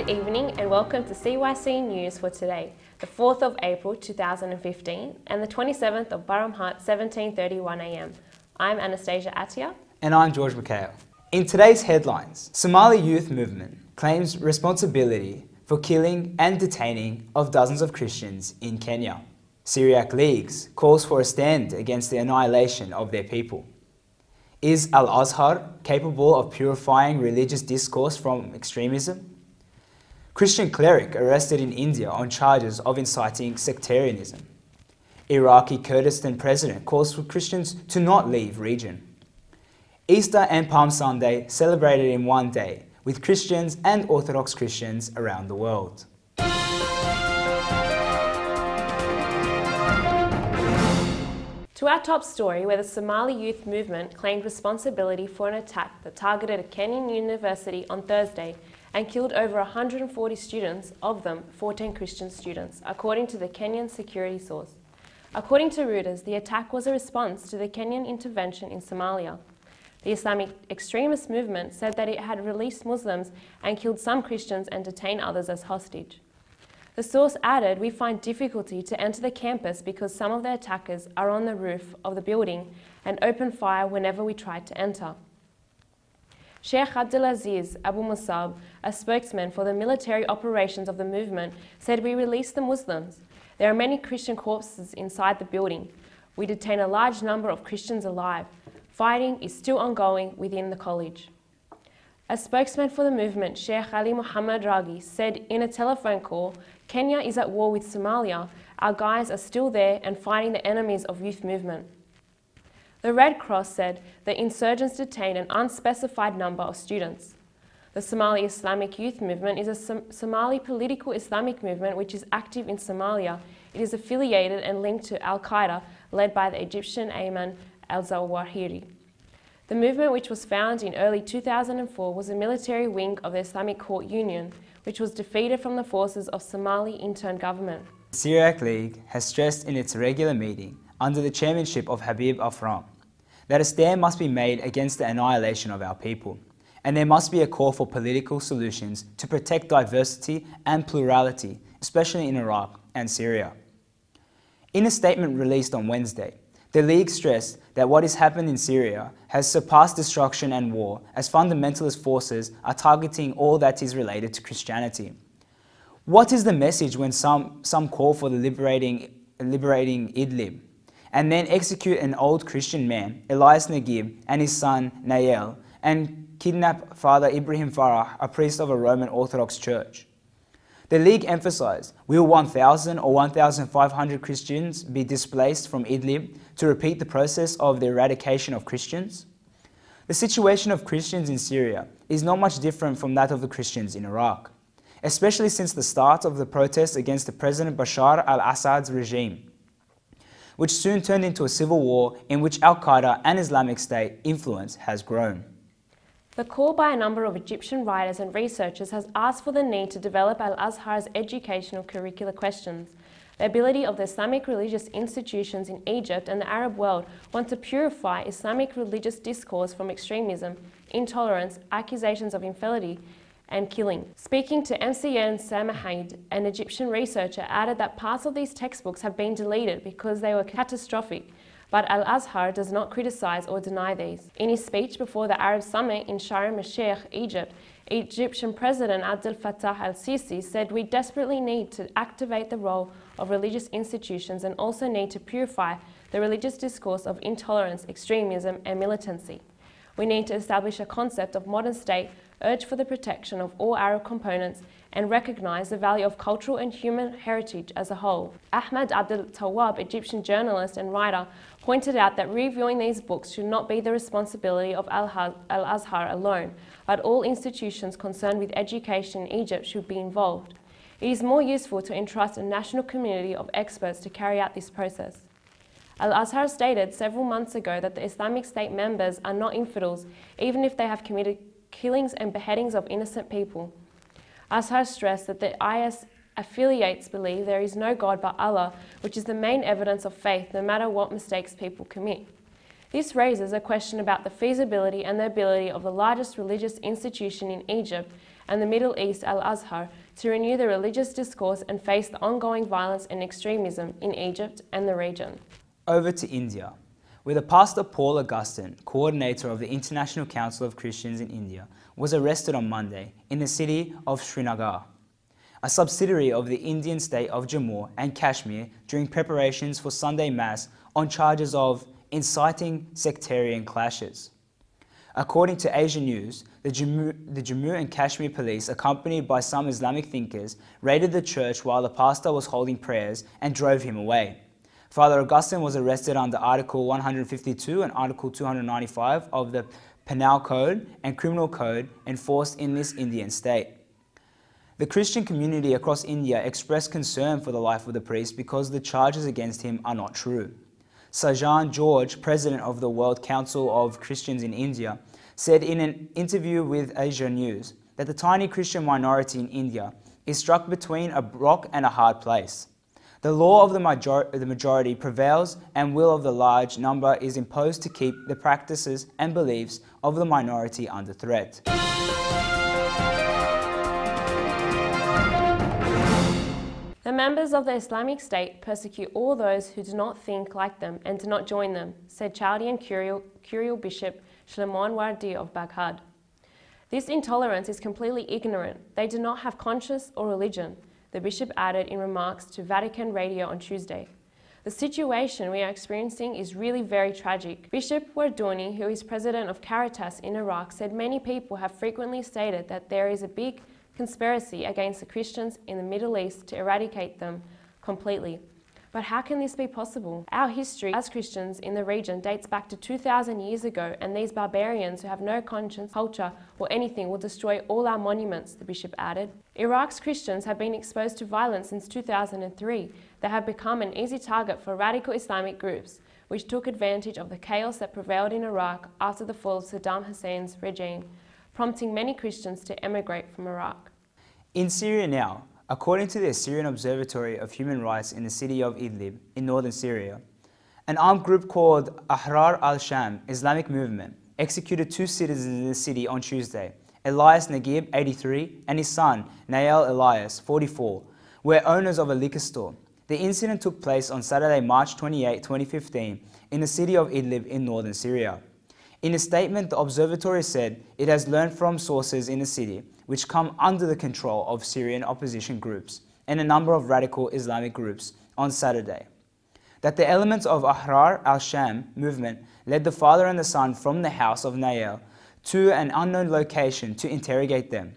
Good evening and welcome to CYC News for today, the 4th of April 2015 and the 27th of Baramhat 17:31 AM. I'm Anastasia Attia. And I'm George McHale. In today's headlines, Somali Youth Movement claims responsibility for killing and detaining of dozens of Christians in Kenya. Syriac League calls for a stand against the annihilation of their people. Is Al-Azhar capable of purifying religious discourse from extremism? Christian cleric arrested in India on charges of inciting sectarianism. Iraqi Kurdistan president calls for Christians to not leave region. Easter and Palm Sunday celebrated in one day with Christians and Orthodox Christians around the world. To our top story, where the Somali Youth Movement claimed responsibility for an attack that targeted a Kenyan university on Thursday and killed over 140 students, of them 14 Christian students, according to the Kenyan security source. According to Reuters, the attack was a response to the Kenyan intervention in Somalia. The Islamic extremist movement said that it had released Muslims and killed some Christians and detained others as hostage. The source added, "We find difficulty to enter the campus because some of the attackers are on the roof of the building and open fire whenever we try to enter." Sheikh Abdulaziz Abu Musab, a spokesman for the military operations of the movement, said, "We released the Muslims. There are many Christian corpses inside the building. We detain a large number of Christians alive. Fighting is still ongoing within the college." A spokesman for the movement, Sheikh Ali Muhammad Raghi, said in a telephone call, "Kenya is at war with Somalia. Our guys are still there and fighting the enemies of youth movement." The Red Cross said the insurgents detained an unspecified number of students. The Somali Islamic Youth Movement is a Somali political Islamic movement which is active in Somalia. It is affiliated and linked to Al-Qaeda, led by the Egyptian Ayman al-Zawahiri. The movement, which was founded in early 2004, was a military wing of the Islamic Court Union, which was defeated from the forces of Somali intern government. The Syriac League has stressed in its regular meeting, under the chairmanship of Habib Afram, that a stand must be made against the annihilation of our people, and there must be a call for political solutions to protect diversity and plurality, especially in Iraq and Syria. In a statement released on Wednesday, the League stressed that what has happened in Syria has surpassed destruction and war, as fundamentalist forces are targeting all that is related to Christianity. What is the message when some call for the liberating Idlib, and then execute an old Christian man, Elias Naguib, and his son Nael, and kidnap Father Ibrahim Farah, a priest of a Roman Orthodox church? The League emphasized, will 1,000 or 1,500 Christians be displaced from Idlib to repeat the process of the eradication of Christians? The situation of Christians in Syria is not much different from that of the Christians in Iraq, especially since the start of the protests against the President Bashar al-Assad's regime, which soon turned into a civil war in which Al-Qaeda and Islamic State influence has grown. The call by a number of Egyptian writers and researchers has asked for the need to develop Al-Azhar's educational curricular questions. The ability of the Islamic religious institutions in Egypt and the Arab world want to purify Islamic religious discourse from extremism, intolerance, accusations of infidelity, and killing. Speaking to MCN Samahaid, an Egyptian researcher, added that parts of these textbooks have been deleted because they were catastrophic, but Al-Azhar does not criticize or deny these. In his speech before the Arab Summit in Sharm el-Sheikh, Egypt, Egyptian President Abdel Fattah al-Sisi said, "We desperately need to activate the role of religious institutions and also need to purify the religious discourse of intolerance, extremism, and militancy. We need to establish a concept of modern state, urge for the protection of all Arab components, and recognize the value of cultural and human heritage as a whole." Ahmed Abdel Tawwab, Egyptian journalist and writer, pointed out that reviewing these books should not be the responsibility of Al-Azhar alone, but all institutions concerned with education in Egypt should be involved. It is more useful to entrust a national community of experts to carry out this process. Al-Azhar stated several months ago that the Islamic State members are not infidels, even if they have committed killings and beheadings of innocent people. Azhar stressed that the IS affiliates believe there is no God but Allah, which is the main evidence of faith, no matter what mistakes people commit. This raises a question about the feasibility and the ability of the largest religious institution in Egypt and the Middle East Al-Azhar to renew the religious discourse and face the ongoing violence and extremism in Egypt and the region. Over to India, where the pastor Paul Augustine, coordinator of the International Council of Christians in India, was arrested on Monday in the city of Srinagar, a subsidiary of the Indian state of Jammu and Kashmir, during preparations for Sunday Mass on charges of inciting sectarian clashes. According to Asia News, the Jammu and Kashmir police, accompanied by some Islamic thinkers, raided the church while the pastor was holding prayers and drove him away. Father Augustine was arrested under Article 152 and Article 295 of the Penal Code and Criminal Code enforced in this Indian state. The Christian community across India expressed concern for the life of the priest because the charges against him are not true. Sajan George, president of the World Council of Christians in India, said in an interview with Asia News that the tiny Christian minority in India is struck between a rock and a hard place. The law of the majority prevails, and will of the large number is imposed to keep the practices and beliefs of the minority under threat. The members of the Islamic State persecute all those who do not think like them and do not join them, said Chaldean Curial Bishop Shlomo Wardi of Baghdad. This intolerance is completely ignorant. They do not have conscience or religion, the bishop added in remarks to Vatican Radio on Tuesday. The situation we are experiencing is really very tragic. Bishop Wardoni, who is president of Caritas in Iraq, said many people have frequently stated that there is a big conspiracy against the Christians in the Middle East to eradicate them completely. But how can this be possible? Our history as Christians in the region dates back to 2,000 years ago, and these barbarians who have no conscience, culture, or anything will destroy all our monuments, the bishop added. Iraq's Christians have been exposed to violence since 2003. They have become an easy target for radical Islamic groups, which took advantage of the chaos that prevailed in Iraq after the fall of Saddam Hussein's regime, prompting many Christians to emigrate from Iraq. In Syria now, according to the Assyrian Observatory of Human Rights in the city of Idlib in northern Syria, an armed group called Ahrar al-Sham Islamic Movement executed 2 citizens in the city on Tuesday. Elias Naguib, 83, and his son, Nael Elias, 44, were owners of a liquor store. The incident took place on Saturday, March 28, 2015, in the city of Idlib in northern Syria. In a statement, the observatory said it has learned from sources in the city, which come under the control of Syrian opposition groups and a number of radical Islamic groups on Saturday, that the elements of Ahrar al-Sham movement led the father and the son from the house of Nael to an unknown location to interrogate them.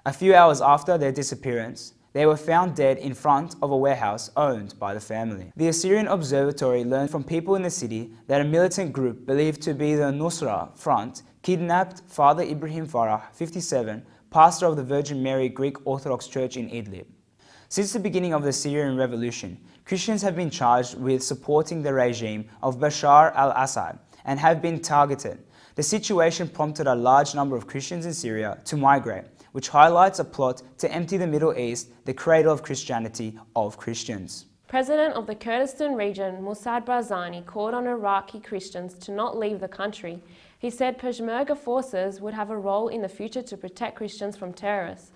A few hours after their disappearance, they were found dead in front of a warehouse owned by the family. The Assyrian Observatory learned from people in the city that a militant group believed to be the Nusra Front kidnapped Father Ibrahim Farah, 57, pastor of the Virgin Mary Greek Orthodox Church in Idlib. Since the beginning of the Syrian Revolution, Christians have been charged with supporting the regime of Bashar al-Assad and have been targeted. The situation prompted a large number of Christians in Syria to migrate, which highlights a plot to empty the Middle East, the cradle of Christianity, of Christians. President of the Kurdistan region, Mossad Barzani, called on Iraqi Christians to not leave the country. He said Peshmerga forces would have a role in the future to protect Christians from terrorists.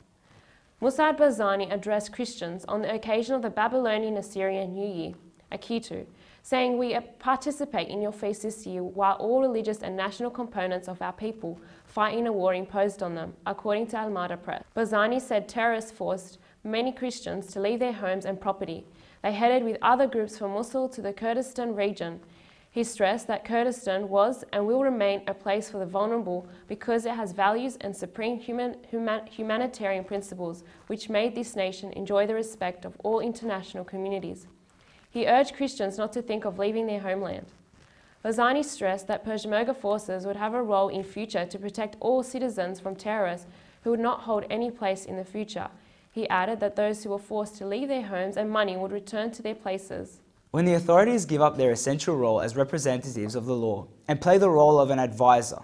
Mossad Barzani addressed Christians on the occasion of the Babylonian Assyrian New Year, Akitu, saying, "We participate in your feast this year while all religious and national components of our people fight in a war imposed on them," according to Al-Mada Press. Barzani said terrorists forced many Christians to leave their homes and property. They headed with other groups from Mosul to the Kurdistan region. He stressed that Kurdistan was and will remain a place for the vulnerable because it has values and supreme humanitarian principles which made this nation enjoy the respect of all international communities. He urged Christians not to think of leaving their homeland. Barzani stressed that Peshmerga forces would have a role in future to protect all citizens from terrorists who would not hold any place in the future. He added that those who were forced to leave their homes and money would return to their places. When the authorities give up their essential role as representatives of the law and play the role of an advisor,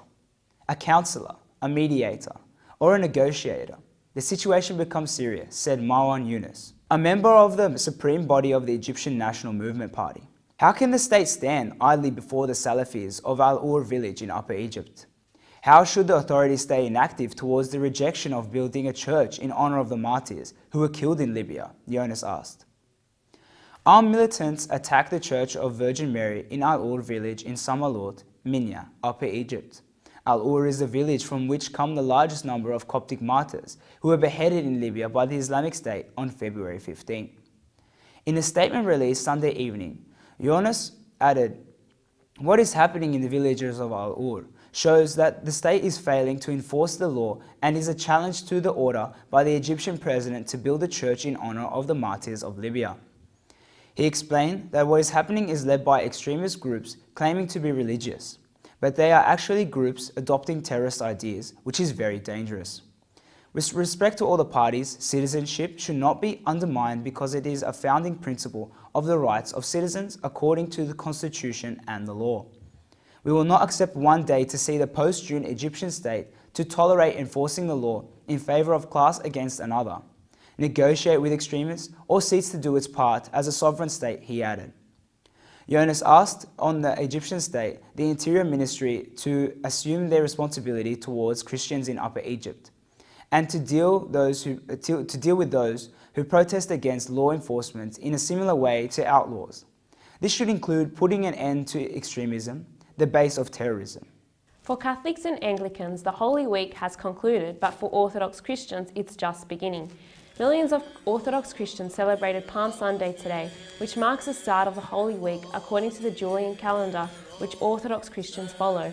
a counselor, a mediator, or a negotiator, the situation becomes serious, said Marwan Yunus, a member of the supreme body of the Egyptian National Movement Party. How can the state stand idly before the Salafis of Al-Ur village in Upper Egypt? How should the authorities stay inactive towards the rejection of building a church in honour of the martyrs who were killed in Libya? Jonas asked. Armed militants attacked the Church of Virgin Mary in Al-Azhar village in Samalot, Minya, Upper Egypt. Al-Azhar is the village from which come the largest number of Coptic martyrs who were beheaded in Libya by the Islamic State on February 15. In a statement released Sunday evening, Jonas added, "What is happening in the villages of Al-Azhar shows that the state is failing to enforce the law and is a challenge to the order by the Egyptian president to build a church in honour of the martyrs of Libya." He explained that what is happening is led by extremist groups claiming to be religious, but they are actually groups adopting terrorist ideas, which is very dangerous. With respect to all the parties, citizenship should not be undermined because it is a founding principle of the rights of citizens according to the constitution and the law. We will not accept one day to see the post-June Egyptian state to tolerate enforcing the law in favour of class against another, negotiate with extremists, or seeks to do its part as a sovereign state, he added. Jonas asked on the Egyptian state, the Interior Ministry, to assume their responsibility towards Christians in Upper Egypt and to deal with those who protest against law enforcement in a similar way to outlaws. This should include putting an end to extremism, the base of terrorism. For Catholics and Anglicans, the Holy Week has concluded, but for Orthodox Christians, it's just beginning. Millions of Orthodox Christians celebrated Palm Sunday today, which marks the start of the Holy Week according to the Julian calendar, which Orthodox Christians follow.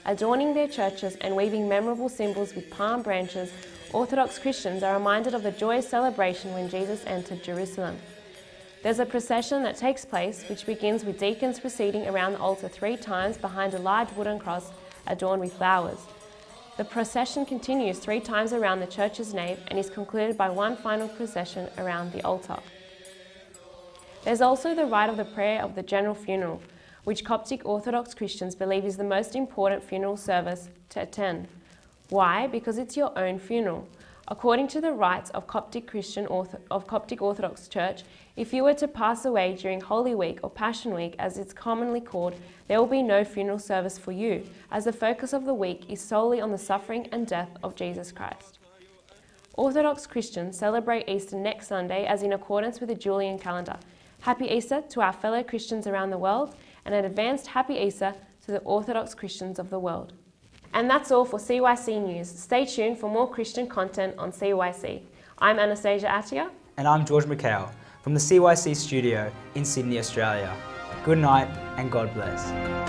Adorning their churches and weaving memorable symbols with palm branches, Orthodox Christians are reminded of the joyous celebration when Jesus entered Jerusalem. There's a procession that takes place, which begins with deacons proceeding around the altar 3 times behind a large wooden cross adorned with flowers. The procession continues 3 times around the church's nave and is concluded by one final procession around the altar. There's also the rite of the prayer of the general funeral, which Coptic Orthodox Christians believe is the most important funeral service to attend. Why? Because it's your own funeral. According to the rites of Coptic Orthodox Church, if you were to pass away during Holy Week or Passion Week, as it's commonly called, there will be no funeral service for you, as the focus of the week is solely on the suffering and death of Jesus Christ. Orthodox Christians celebrate Easter next Sunday as in accordance with the Julian calendar. Happy Easter to our fellow Christians around the world, and an advanced Happy Easter to the Orthodox Christians of the world. And that's all for CYC News. Stay tuned for more Christian content on CYC. I'm Anastasia Attia. And I'm George McHale from the CYC studio in Sydney, Australia. Good night and God bless.